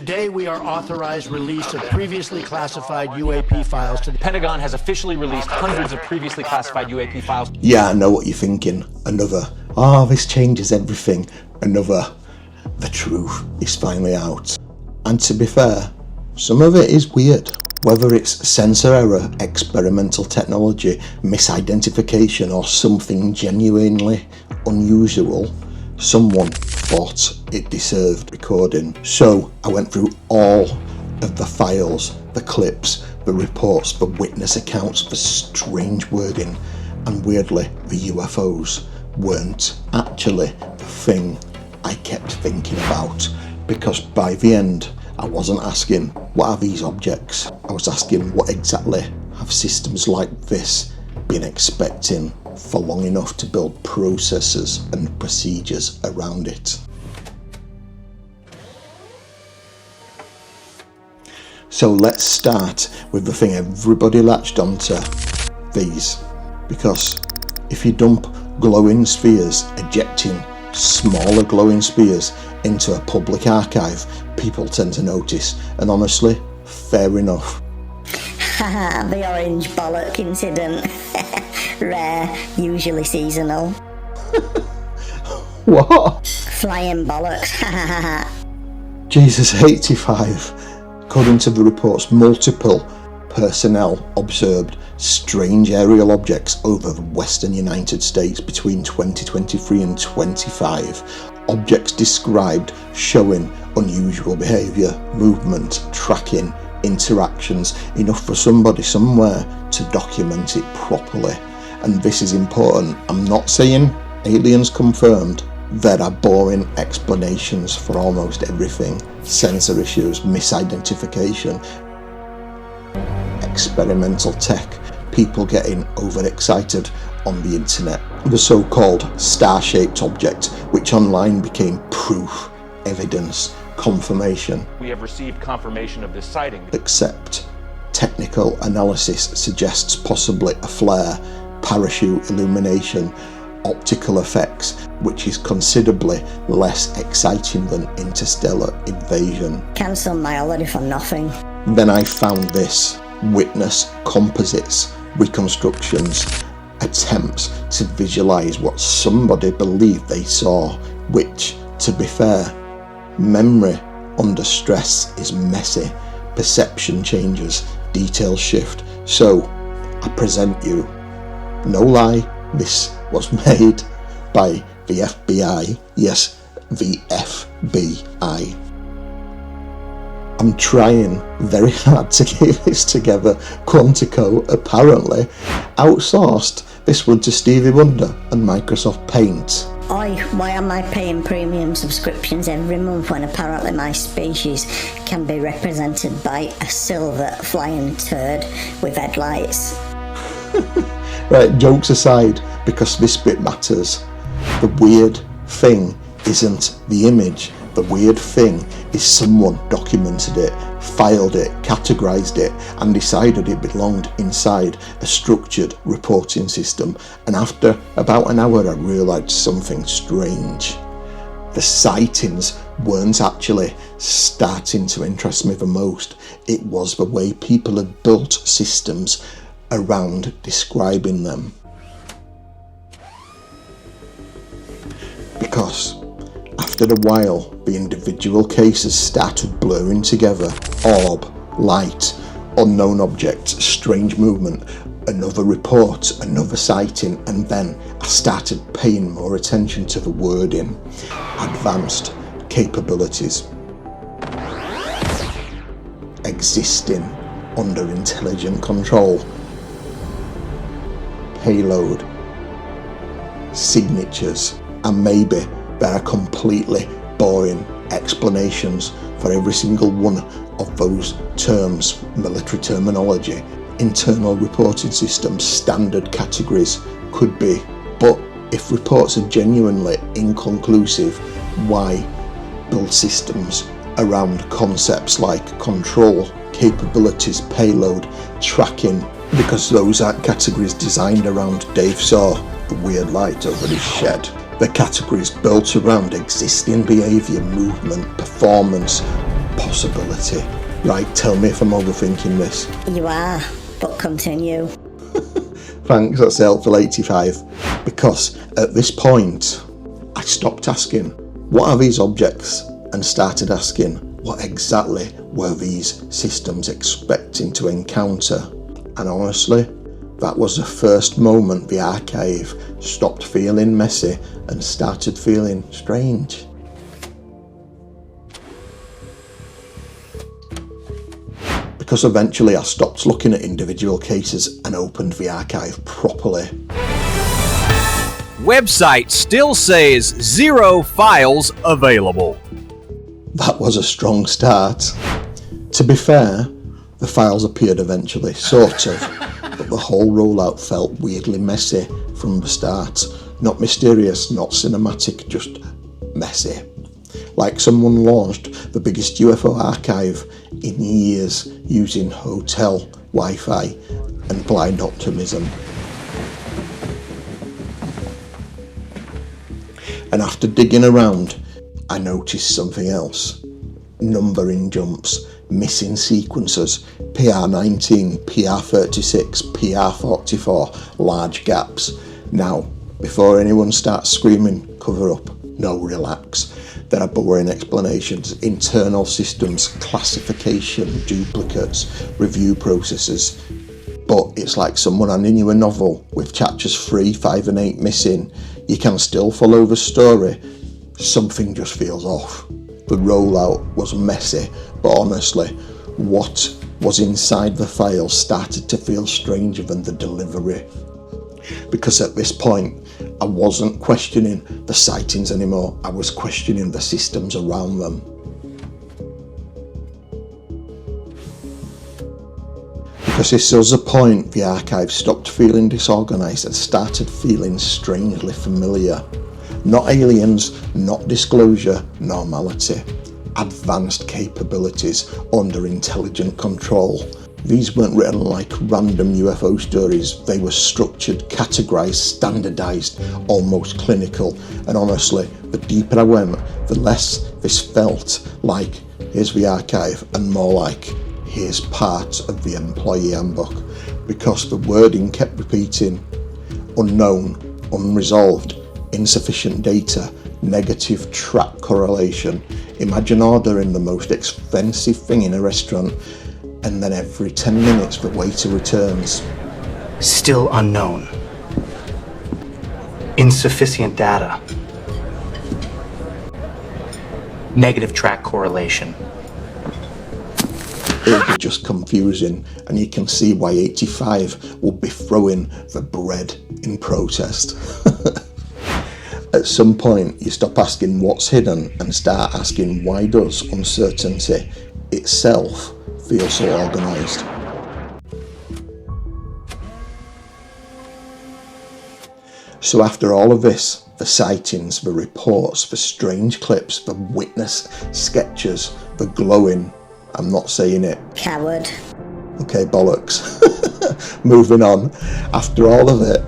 Today, we are authorized release of previously classified UAP files to the Pentagon has officially released hundreds of previously classified UAP files. Yeah, I know what you're thinking. Another, this changes everything. Another, the truth is finally out. And to be fair, some of it is weird. Whether it's sensor error, experimental technology, misidentification, or something genuinely unusual, someone thought it deserved recording. So I went through all of the files, the clips, the reports, the witness accounts, the strange wording, and weirdly, the UFOs weren't actually the thing I kept thinking about, because by the end, I wasn't asking, what are these objects? I was asking, what exactly have systems like this been expecting for long enough to build processes and procedures around it? So let's start with the thing everybody latched onto, these. Because if you dump glowing spheres ejecting smaller glowing spheres into a public archive, people tend to notice, and honestly, fair enough. Haha, the orange Bollock incident. Rare, usually seasonal. What? Flying bollocks. Jesus, 85. According to the reports, multiple personnel observed strange aerial objects over the western United States between 2023 and 25. Objects described showing unusual behaviour, movement, tracking, interactions, enough for somebody somewhere to document it properly. And this is important. I'm not saying aliens confirmed. There are boring explanations for almost everything. Sensor issues, misidentification, experimental tech, people getting overexcited on the internet. The so-called star-shaped object, which online became proof, evidence, confirmation. We have received confirmation of this sighting. Except technical analysis suggests possibly a flare, parachute illumination, optical effects, which is considerably less exciting than interstellar invasion. Cancel my holiday for nothing. Then I found this. Witness composites, reconstructions, attempts to visualize what somebody believed they saw, which, to be fair, memory under stress is messy, perception changes, details shift. So I present you, no lie, this was made by the FBI. Yes, the FBI. I'm trying very hard to keep this together. Quantico apparently outsourced this one to Stevie Wonder and Microsoft Paint. Oi, why am I paying premium subscriptions every month when apparently my species can be represented by a silver flying turd with headlights? Right, jokes aside, because this bit matters. The weird thing isn't the image. The weird thing is someone documented it, filed it, categorised it, and decided it belonged inside a structured reporting system. And after about an hour, I realised something strange. The sightings weren't actually starting to interest me the most. It was the way people had built systems around describing them. Because after a while, the individual cases started blurring together. Orb, light, unknown object, strange movement, another report, another sighting, and then I started paying more attention to the wording. Advanced capabilities. Existing under intelligent control. Payload. Signatures. And maybe there are completely boring explanations for every single one of those terms, military terminology, internal reporting systems, standard categories, could be. But if reports are genuinely inconclusive, why build systems around concepts like control, capabilities, payload, tracking? Because those aren't categories designed around Dave saw the weird light over his shed. The categories built around existing behaviour, movement, performance, possibility. Right, tell me if I'm overthinking this. You are, but continue. Thanks, that's helpful 85. Because at this point, I stopped asking, what are these objects? And started asking, what exactly were these systems expecting to encounter? And honestly, that was the first moment the archive stopped feeling messy and started feeling strange. Because eventually I stopped looking at individual cases and opened the archive properly. Website still says 0 files available. That was a strong start. To be fair, the files appeared eventually, sort of, but the whole rollout felt weirdly messy from the start. Not mysterious, not cinematic, just messy. Like someone launched the biggest UFO archive in years using hotel Wi-Fi and blind optimism. And after digging around, I noticed something else. Numbering jumps, missing sequences, PR19, PR36, PR44, large gaps. Now, before anyone starts screaming, cover up, no, relax. There are boring explanations, internal systems, classification, duplicates, review processes. But it's like someone handing you a novel with chapters 3, 5 and 8 missing. You can still follow the story. Something just feels off. The rollout was messy, but honestly, what was inside the file started to feel stranger than the delivery. Because at this point, I wasn't questioning the sightings anymore, I was questioning the systems around them. Because this was the point the archive stopped feeling disorganised and started feeling strangely familiar. Not aliens, not disclosure, normality. Advanced capabilities under intelligent control. These weren't written like random UFO stories, they were structured, categorised, standardised, almost clinical. And honestly, the deeper I went, the less this felt like, here's the archive, and more like, here's part of the employee handbook. Because the wording kept repeating, unknown, unresolved, insufficient data, negative track correlation. Imagine ordering the most expensive thing in a restaurant, and then every 10 minutes the waiter returns. Still unknown. Insufficient data. Negative track correlation. It would be just confusing, and you can see why 85 would be throwing the bread in protest. At some point, you stop asking what's hidden and start asking why does uncertainty itself feel so organised. So after all of this, the sightings, the reports, the strange clips, the witness sketches, the glowing, I'm not saying it. Coward. Okay, bollocks. Moving on. After all of it,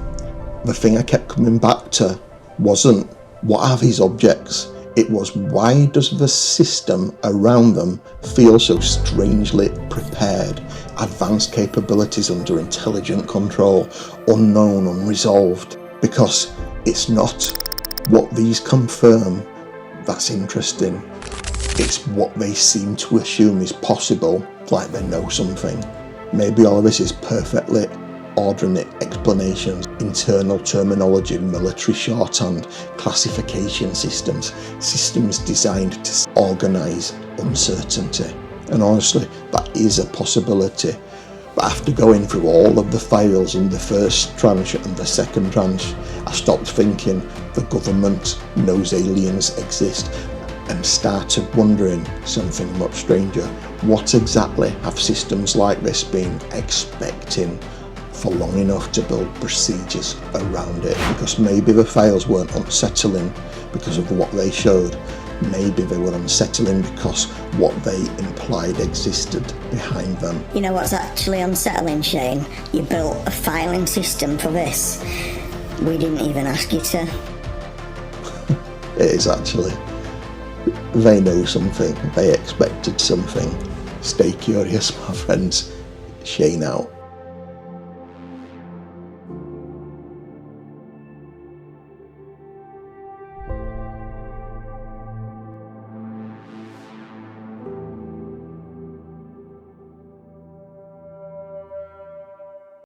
the thing I kept coming back to wasn't what are these objects? It was why does the system around them feel so strangely prepared? Advanced capabilities under intelligent control, unknown, unresolved. Because it's not what these confirm that's interesting. It's what they seem to assume is possible, like they know something. Maybe all of this is perfectly ordinary explanations, internal terminology, military shorthand, classification systems, systems designed to organise uncertainty. And honestly, that is a possibility. But after going through all of the files in the first tranche and the second tranche, I stopped thinking the government knows aliens exist and started wondering something much stranger. What exactly have systems like this been expecting for long enough to build procedures around it? Because maybe the files weren't unsettling because of what they showed. Maybe they were unsettling because what they implied existed behind them. You know what's actually unsettling, Shane? You built a filing system for this. We didn't even ask you to. It is actually. they know something, they expected something. Stay curious, my friends. Shane out.